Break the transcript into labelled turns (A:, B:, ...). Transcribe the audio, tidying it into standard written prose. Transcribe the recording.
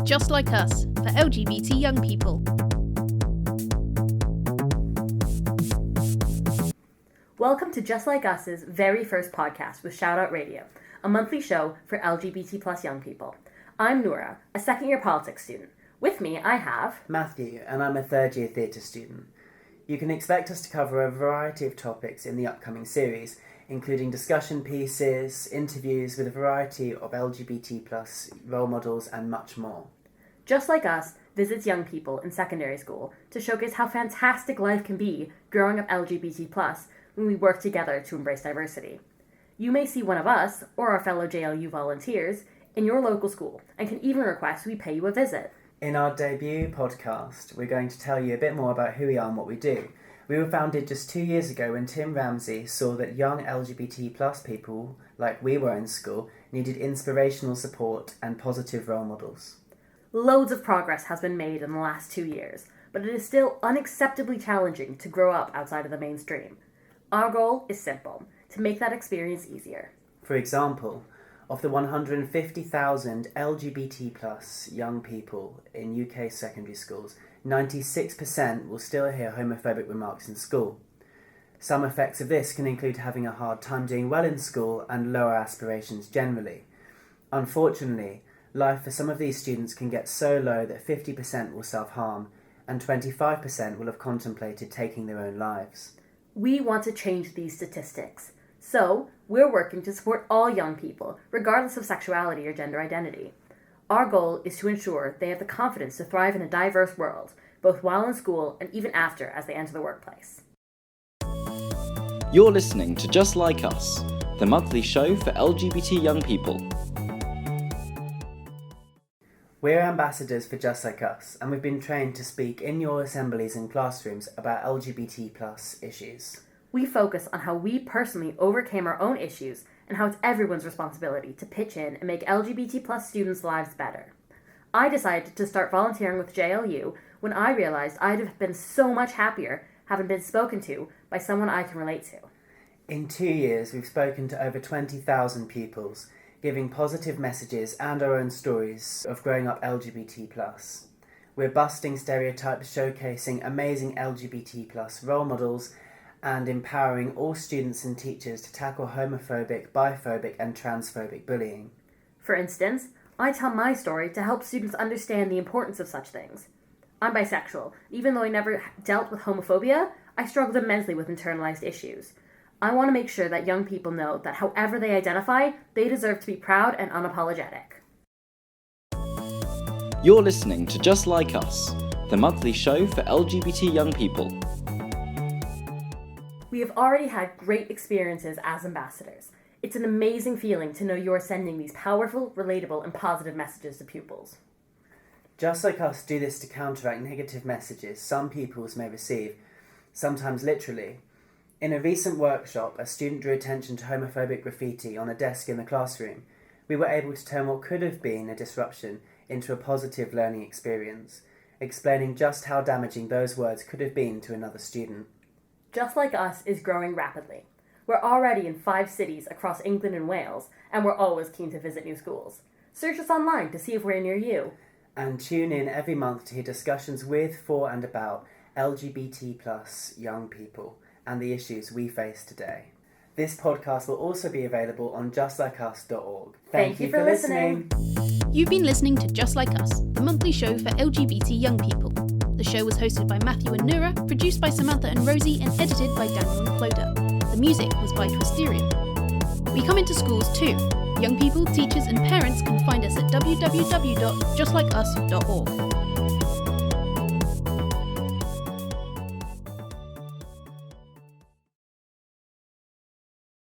A: Just Like Us for LGBT young people.
B: Welcome to Just Like Us's very first podcast with ShoutOut Radio, a monthly show for LGBT plus young people. I'm Nura, a second-year politics student. With me, I have...
C: Matthew, and I'm a third-year theatre student. You can expect us to cover a variety of topics in the upcoming series, including discussion pieces, interviews with a variety of LGBT plus role models, and much more.
B: Just Like Us visits young people in secondary school to showcase how fantastic life can be growing up LGBT plus when we work together to embrace diversity. You may see one of us, or our fellow JLU volunteers, in your local school, and can even request we pay you a visit.
C: In our debut podcast, we're going to tell you a bit more about who we are and what we do. We were founded just 2 years ago when Tim Ramsey saw that young LGBT plus people, like we were in school, needed inspirational support and positive role models.
B: Loads of progress has been made in the last 2 years, but it is still unacceptably challenging to grow up outside of the mainstream. Our goal is simple, to make that experience easier.
C: For example, of the 150,000 LGBT plus young people in UK secondary schools, 96% will still hear homophobic remarks in school. Some effects of this can include having a hard time doing well in school and lower aspirations generally. Unfortunately, life for some of these students can get so low that 50% will self-harm and 25% will have contemplated taking their own lives.
B: We want to change these statistics. So, we're working to support all young people, regardless of sexuality or gender identity. Our goal is to ensure they have the confidence to thrive in a diverse world, both while in school and even after as they enter the workplace.
D: You're listening to Just Like Us, the monthly show for LGBT young people.
C: We're ambassadors for Just Like Us, and we've been trained to speak in your assemblies and classrooms about LGBT plus issues.
B: We focus on how we personally overcame our own issues and how it's everyone's responsibility to pitch in and make LGBT plus students' lives better. I decided to start volunteering with JLU when I realized I'd have been so much happier having been spoken to by someone I can relate to.
C: In 2 years, we've spoken to over 20,000 pupils, giving positive messages and our own stories of growing up LGBT plus. We're busting stereotypes, showcasing amazing LGBT plus role models, and empowering all students and teachers to tackle homophobic, biphobic and transphobic bullying.
B: For instance, I tell my story to help students understand the importance of such things. I'm bisexual. Even though I never dealt with homophobia, I struggled immensely with internalized issues. I want to make sure that young people know that however they identify, they deserve to be proud and unapologetic.
D: You're listening to Just Like Us, the monthly show for LGBT young people.
B: We have already had great experiences as ambassadors. It's an amazing feeling to know you're sending these powerful, relatable, and positive messages to pupils.
C: Just Like Us do this to counteract negative messages some pupils may receive, sometimes literally. In a recent workshop, a student drew attention to homophobic graffiti on a desk in the classroom. We were able to turn what could have been a disruption into a positive learning experience, explaining just how damaging those words could have been to another student.
B: Just Like Us is growing rapidly. We're already in 5 cities across England and Wales, and we're always keen to visit new schools. Search us online to see if we're near you.
C: And tune in every month to hear discussions with, for and about LGBT plus young people and the issues we face today. This podcast will also be available on justlikeus.org.
B: Thank you for listening.
A: You've been listening to Just Like Us, the monthly show for LGBT young people. The show was hosted by Matthew and Nura, produced by Samantha and Rosie, and edited by Daniel and Clodagh. The music was by Twisterium. We come into schools too. Young people, teachers and parents can find us at www.justlikeus.org.